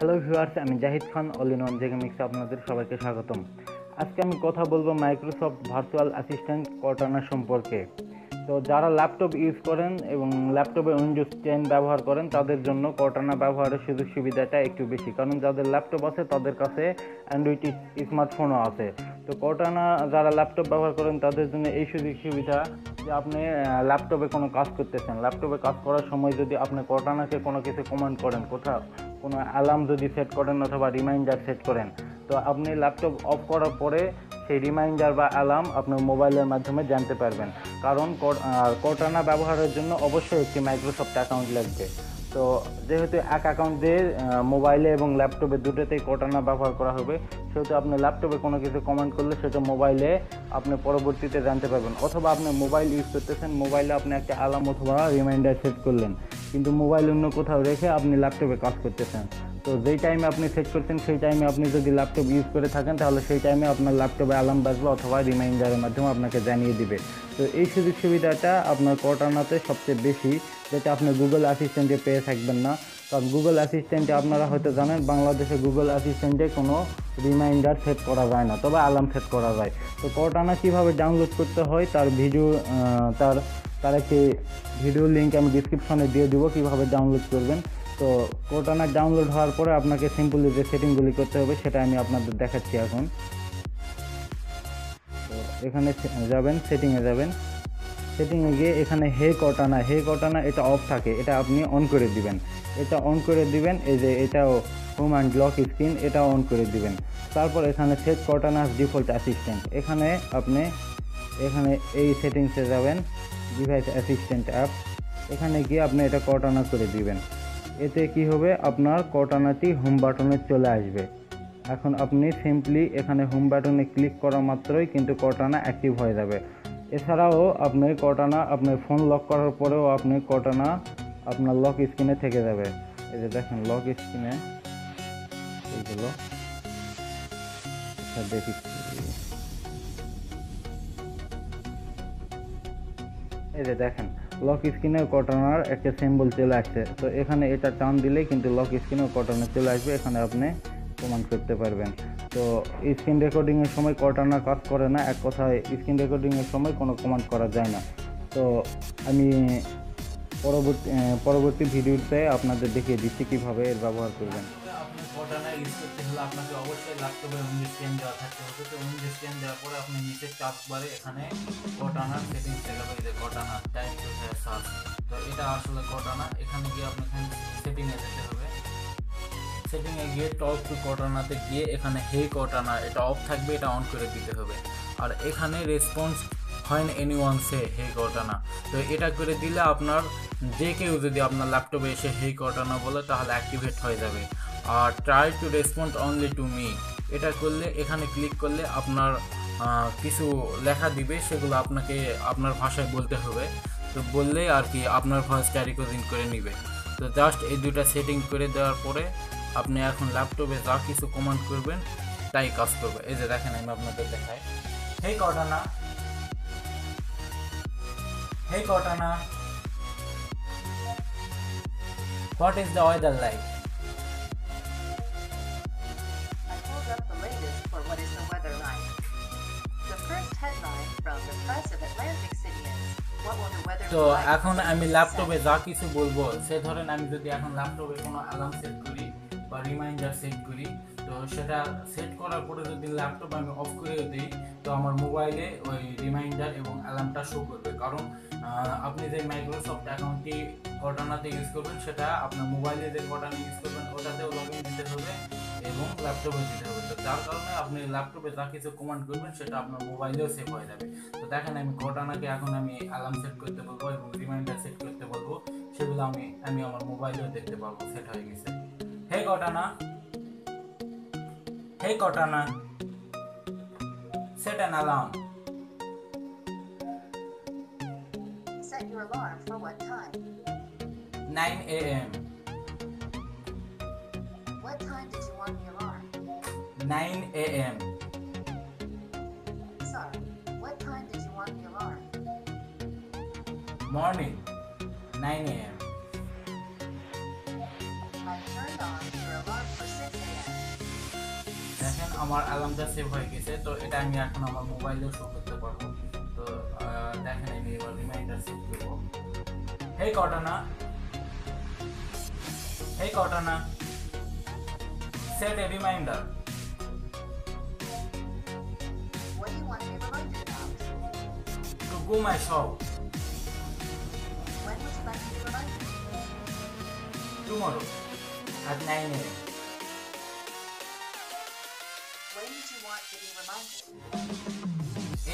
Hello viewers, আমি জাহিদ খান all in one জেগেমিক্সে আপনাদের সবাইকে স্বাগতম। আজকে আমি কথা বলবো মাইক্রোসফট ভার্চুয়াল অ্যাসিস্ট্যান্ট কর্টানা সম্পর্কে। তো যারা ল্যাপটপ ইউজ করেন এবং ল্যাপটপে উইন্ডোজ 10 ব্যবহার করেন তাদের জন্য কর্টানা ব্যবহারের সুযোগ সুবিধাটা একটু বেশি, কারণ যাদের ল্যাপটপ আছে তাদের কাছে অ্যান্ড্রয়েড স্মার্টফোনও আছে। তো কর্টানা যারা ল্যাপটপ ব্যবহার করেন তাদের জন্য এই সুযোগ সুবিধা যে আপনি ল্যাপটপে কোনো কাজ করতেছেন, ল্যাপটপে কাজ করার সময় যদি আপনি কর্টানাকে কোনো কিছু কমান্ড করেন, কোনো অ্যালার্ম যদি সেট করেন অথবা রিমাইন্ডার সেট করেন, তো আপনি ল্যাপটপ অফ করার পরে সেই রিমাইন্ডার বা অ্যালার্ম আপনার মোবাইলের মাধ্যমে জানতে পারবেন। কারণ কর্টানা ব্যবহারের জন্য অবশ্যই একটি মাইক্রোসফট অ্যাকাউন্ট লাগবে। তো যেহেতু এক অ্যাকাউন্ট দিয়ে মোবাইলে এবং ল্যাপটপে দুটোতেই কর্টানা ব্যবহার করা হবে, সেহেতু আপনি ল্যাপটপে কোনো কিছু কমেন্ট করলে সেটা মোবাইলে আপনি পরবর্তীতে জানতে পারবেন। অথবা আপনি মোবাইল ইউজ করতেছেন, মোবাইলে আপনি একটা অ্যালার্ম অথবা রিমাইন্ডার সেট করলেন, কিন্তু মোবাইল অন্য কোথাও রেখে আপনি ল্যাপটপে কাজ করতেছেন। তো যেই টাইমে আপনি সেট করছেন সেই টাইমে আপনি যদি ল্যাপটপ ইউজ করে থাকেন তাহলে সেই টাইমে আপনার ল্যাপটপে অ্যালার্ম বাজবে অথবা রিমাইন্ডারের মাধ্যমে আপনাকে জানিয়ে দিবে। তো এই সুযোগ সুবিধাটা আপনার কর্টানাতে সবচেয়ে বেশি, যেটা আপনি গুগল অ্যাসিস্ট্যান্টে পেয়ে থাকবেন না। কারণ গুগল অ্যাসিস্ট্যান্টে আপনারা হয়তো জানেন বাংলাদেশে গুগল অ্যাসিস্ট্যান্টে কোনো রিমাইন্ডার সেট করা যায় না, তবে অ্যালার্ম সেট করা যায়। তো কর্টানা কীভাবে ডাউনলোড করতে হয় তার ভিডিও তার একটি ভিডিও লিঙ্ক আমি ডিসক্রিপশনে দিয়ে দেবো কীভাবে ডাউনলোড করবেন। তো কর্টানা ডাউনলোড হওয়ার পরে আপনাকে সিম্পলি যে সেটিংগুলি করতে হবে সেটা আমি আপনাদের দেখাচ্ছি এখন। তো এখানে যাবেন, সেটিংয়ে যাবেন, সেটিংয়ে গিয়ে এখানে হে কর্টানা এটা অফ থাকে, এটা আপনি অন করে দিবেন। এটা অন করে দিবেন, এই যে এটাও হোম অ্যান্ড লক স্ক্রিন, এটা অন করে দিবেন। তারপর এখানে সেট কর্টানাস ডিফল্ট অ্যাসিস্ট্যান্ট, এখানে এই সেটিংসে যাবেন, ডিভাইস অ্যাসিস্ট্যান্ট অ্যাপ, এখানে গিয়ে আপনি এটা কর্টানা করে দিবেন। এতে কি হবে, আপনার কর্টানাটি হোম বাটনে চলে আসবে। এখন আপনি সিম্পলি এখানে হোম বাটনে ক্লিক করা মাত্রই কিন্তু কর্টানা অ্যাক্টিভ হয়ে যাবে। এছাড়াও আপনি কর্টানা আপনার ফোন লক করার পরেও আপনি কর্টানা আপনার লক স্ক্রিনে থেকে যাবে। এই যে দেখেন লক স্ক্রিনে এইগুলো দেখি, এই যে দেখেন লক স্ক্রিনে কর্টানার একটা সিম্বল চলে আসছে। তো এখানে এটা টান দিলেই কিন্তু লক স্ক্রিনে কর্টানা চলে আসবে, এখানে আপনি কমান্ড করতে পারবেন। তো স্ক্রিন রেকর্ডিংয়ের সময় কর্টানা কাজ করে না, এক কথায় স্ক্রিন রেকর্ডিংয়ের সময় কোনো কমান্ড করা যায় না। তো আমি পরবর্তী ভিডিওতে আপনাদের দেখিয়ে দিচ্ছি কীভাবে এর ব্যবহার করবেন। আপনি কর্টানা ইউজ করতে হলে আপনাকে অবশ্যই ল্যাপটপে উইন্ডোজ 10 দেওয়া থাকতে হবে। তো উইন্ডোজ 10 দেওয়ার পরে আপনি নিচে টাচ বারে এখানে কর্টানার সেটিংস দেখাবে, এই যে কর্টানা টাইপ টু সার্চ। তো এটা আসলে কর্টানা, এখানে গিয়ে আপনাকে সেটিংয়ে যেতে হবে। সেটিংয়ে গিয়ে টক টু কর্টানাতে গিয়ে এখানে হে কর্টানা এটা অফ থাকবে, এটা অন করে দিতে হবে। আর এখানে রেসপন্স হয় এনিওয়ান সে হে কর্টানা, তো এটা করে দিলে আপনার যে কেউ যদি আপনার ল্যাপটপে এসে হে কর্টানা বলে তাহলে অ্যাক্টিভেট হয়ে যাবে। আর try to respond only to me, এটা করলে এখানে ক্লিক করলে আপনার কিছু লেখা দিবে, সেগুলো আপনাকে আপনার ভাষায় বলতে হবে। তো বললে আর কি আপনার ভয়েসটা রেকর্ডিং করে নিবে। তো জাস্ট এই দুটা সেটিং করে দেওয়ার পরে আপনি এখন ল্যাপটপে যা কিছু কমান্ড করবেন তাই কাজ করবে। এই যে দেখেন আমি আপনাদের দেখাই, হে কর্টানা, hey Cortana, what is the weather like? I pulled up the latest for what is the weather like. The first headline from the press of Atlantic City is, what will the weather be তো like? এখন আমি ল্যাপটপে যা কিছু বলবো, সে ধরেন আমি যদি এখন ল্যাপটপে কোনো অ্যালার্ম সেট করি বা রিমাইন্ডার সেট করি, তো সেটা সেট করার পরে যদি ল্যাপটপ আমি অফ করে দিই তো আমার মোবাইলে ওই রিমাইন্ডার এবং অ্যালার্মটা শো করবে। কারণ আপনি যে মাইক্রোসফট অ্যাকাউন্টটি কর্টানাতে ইউজ করবেন সেটা আপনার মোবাইলে যে কর্টানা ইউজ করবেন ওটাতেও লগ ইন দিতে হবে এবং ল্যাপটপে দিতে হবে। তো যার কারণে আপনি ল্যাপটপে যা কিছু কমান্ড করবেন সেটা আপনার মোবাইলেও সেভ হয়ে যাবে। তো দেখেন আমি কর্টানাকে এখন আমি অ্যালার্ম সেট করতে বলবো এবং রিমাইন্ডার সেট করতে বলবো, সেগুলো আমি আমার মোবাইলেও দেখতে পারবো সেট হয়ে গেছে। হে কর্টানা, hey Cortana, set an alarm. Set your alarm for what time? 9 a.m. What time did you want the alarm? 9 a.m. Sorry, what time did you want the alarm? Morning, 9 a.m. I turned on your alarm for আমার অ্যালার্মটা save হয়ে গেছে, তো এটা আমি এখন আমার মোবাইলেও show করতে পারবো। তো দেখেন আমি এবার রিমাইন্ডার সেট করবো। Hey Cortana, hey Cortana, set a reminder What do you want to be reminded about? To go my shop When would you like to be reminded? Tomorrow at 9 AM. When did you want to be reminded?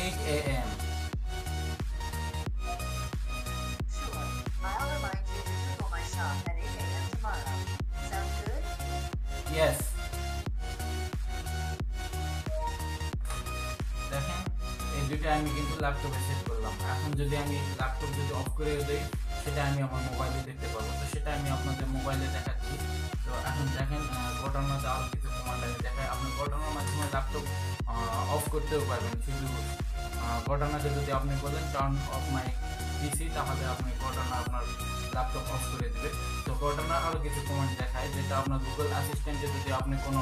8 AM. Sure. I'll remind you to Google my shop at 8 a.m. tomorrow. Sound good? Yes. দেখেন এই দুটো আমি কিন্তু ল্যাপটপে set করলাম। এখন যদি আমি ল্যাপটপ যদি অফ করে দেই সেটা আমি আমার মোবাইলে দেখতে পারবো। তো সেটা আমি আপনাদের মোবাইলে দেখাচ্ছি। তো এখন দেখেন ঘটনাতে আরও কিছু কমান্ড আমি দেখাই। আপনি ঘটনার মাধ্যমে ল্যাপটপ অফ করতেও পারবেন। শুধু ঘটনাকে যদি আপনি বলেন টার্ন অফ মাই পিসি, তাহলে আপনি ঘটনা আপনার ল্যাপটপ অফ করে দেবে। তো ঘটনার আরও কিছু কমান্ড দেখায়, যেটা আপনার গুগল অ্যাসিস্ট্যান্টে যদি আপনি কোনো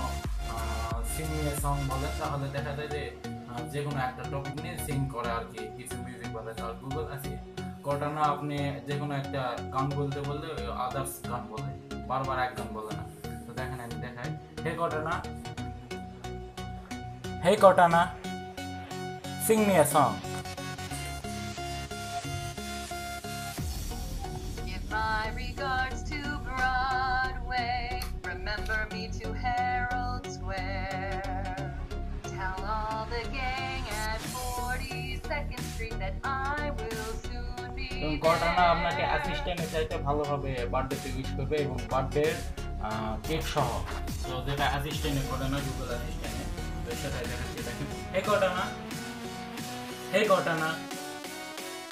সিং নিয়ে সং বলেন, তাহলে দেখা যায় যে কোনো একটা টপিক নিয়ে সিং করে আর কি, কিছু মিউজিক বলে। আর গুগল ঘটনা আপনি যে কোনো একটা গান বলতে বললে আদার্স গান বলে, বারবার এক গান বলে না। তো দেখেন আমি দেখাই। হে ঘটনা, হে ঘটনা, Singh me a song. Give my regards to Broadway. Remember me to Herald Square. Tell all the gang at 42nd Street that I will soon be ঘটনা there. আপনাকে অ্যাসিস্ট্যান্টের চাইতে ভালোভাবে বার্থডেতে উইশ করবে এবং বার্থডে কেক সহ। তো যেটা অ্যাসিস্ট্যান্টে করে না, গুগল অ্যাসিস্ট্যান্টে, তো সেটাই দেখাচ্ছি। দেখেন, হে ঘটনা, হে ঘটনা,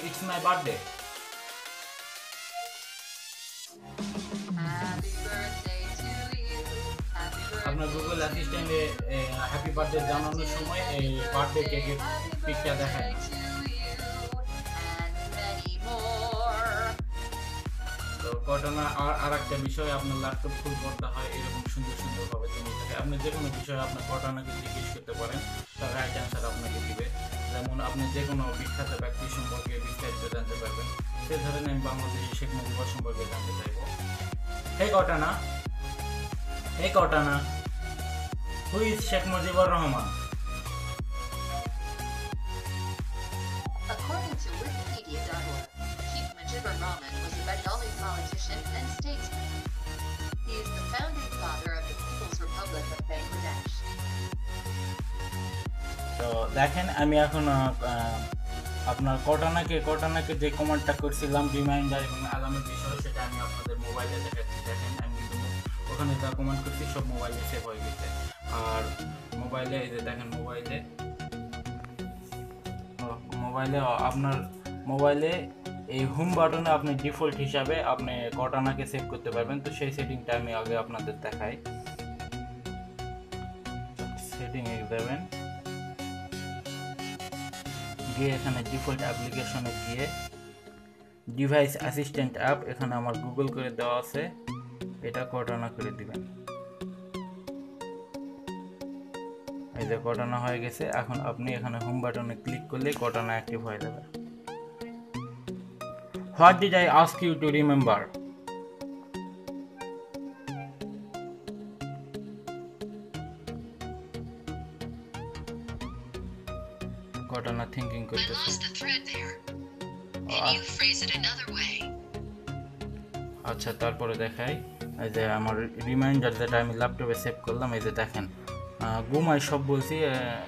it's my birthday. Happy birthday to you. Happy আপনার গুগল অ্যাসিস্ট্যান্টে হ্যাপি বার্থডে জানানোর সময় এই বার্থডে কেকের পিকটা দেখায়। to you and many more. তো ঘটনা আর একটা বিষয়, আপনার ল্যাপটপ ফুল করতে হয় এরকম সুন্দর সুন্দরভাবে জিনিস থাকে। আপনি যে কোনো বিষয়ে আপনার ঘটনাকে জিজ্ঞেস করতে পারেন, তার রাইট অ্যান্সার আপনাকে দিবে। যেমন আপনি যে কোনো বিখ্যাত ব্যক্তি সম্পর্কে বিস্তারিত জানতে পারবেন। সে ধরেন আমি বাংলাদেশের শেখ মুজিবুর সম্পর্কে জানতে চাইব। হে ঘটনা, হে ঘটনা, who is Sheikh Mujibur Rahman? According to Wikipedia.org, Sheikh Mujibur Rahman was a Bengali politician and statesman. He is the founding father of the People's Republic of Bangladesh. তো দেখেন আমি এখন আপনার ঘটনাকে যে কমান্ডটা করছিলাম রিমাইন্ডার এবং অ্যালার্মের বিষয়, সেটা আমি আপনাদের মোবাইলে দেখাচ্ছি। দেখেন আমি কিন্তু ওখানে যা কমান্ড করছি সব মোবাইলে সেভ হয়ে গেছে। আর মোবাইলে এই যে দেখেন আপনার মোবাইলে এই হোম বাটনে আপনি ডিফল্ট হিসাবে আপনি ঘটনাকে সেভ করতে পারবেন। তো সেই সেটিংটা আমি আগে আপনাদের দেখাই। সেটিংয়ে যাবেন, গিয়ে এখানে ডিফল্ট অ্যাপ্লিকেশনে গিয়ে ডিভাইস অ্যাসিস্ট্যান্ট অ্যাপ, এখানে আমার গুগল করে দেওয়া আছে, এটা ঘটনা করে দিবেন। এই যে ঘটনা হয়ে গেছে। এখন আপনি এখানে হোম বাটনে ক্লিক করলে ঘটনা অ্যাক্টিভ হয়ে যাবে। What did I ask you to remember? ঘটনা থিঙ্কিং I করতেছে। lost the thread there. Can you phrase it another way? আচ্ছা, তারপরে দেখাই এই যে আমার রিমাইন্ডার যেটা আমি ল্যাপটপে সেভ করলাম। এই যে দেখেন গো মাই শপ বলছি,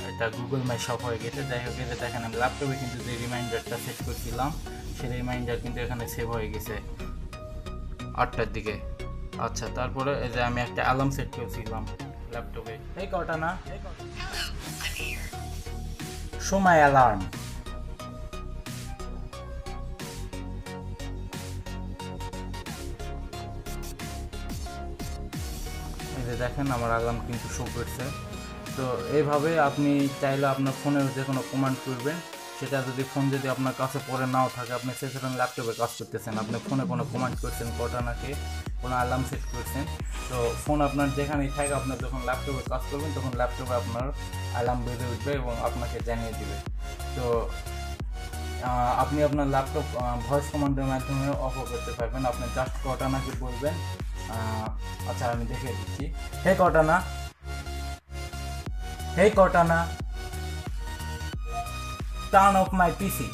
এটা গুগল মাই শপ হয়ে গেছে। যাই হোক, এই যে দেখেন আমি ল্যাপটপে কিন্তু যে রিমাইন্ডারটা সেট করছিলাম সেই রিমাইন্ডার কিন্তু এখানে সেভ হয়ে গেছে 8টার দিকে। আচ্ছা, তারপরে এই যে আমি একটা অ্যালার্ম সেট করেছিলাম ল্যাপটপে। এই ঘটনা, Hello, I'm here. Show my alarm. এই যে দেখেন আমার অ্যালার্ম কিন্তু শো করছে। তো এইভাবে আপনি চাইলে আপনার ফোনের যে কোনো কমান্ড করবেন, সেটা যদি আপনার কাছে পরে নাও থাকে, আপনি সেখানে ল্যাপটপে কাজ করতেছেন, আপনি ফোনে কোনো কমান্ড করছেন ঘটনাকে কোনো অ্যালার্ম সেট করছেন, তো ফোন আপনার যেখানেই থাকে আপনার যখন ল্যাপটপে কাজ করবেন তখন ল্যাপটপে আপনার অ্যালার্ম বেজে উঠবে এবং আপনাকে জানিয়ে দিবে। তো আপনি আপনার ল্যাপটপ ভয়েস কমান্ডের মাধ্যমে অফ করতে পারবেন। আপনি জাস্ট কর্টানাকে বলবেন, আচ্ছা আমি দেখিয়ে দিচ্ছি, hey Cortana, hey Cortana, turn off my PC.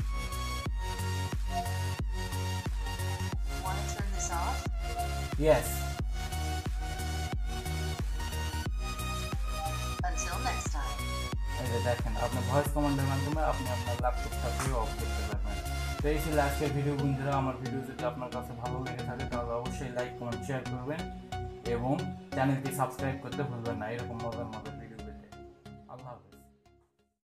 Want to turn this off? Yes. Until next time. এই যে দেখেন, আপনি ভয়েস কমান্ডের মাধ্যমে আপনি আপনার ল্যাপটপটাকে অফ করতে পারবেন। তো এই ছিল আজকের ভিডিও। বন্ধুরা, আমার ভিডিও যদি আপনার কাছে ভালো লেগে থাকে তাহলে অবশ্যই লাইক কমেন্ট শেয়ার করবেন এবং চ্যানেলটি সাবস্ক্রাইব করতে ভুলবেন না এরকম মজার মজার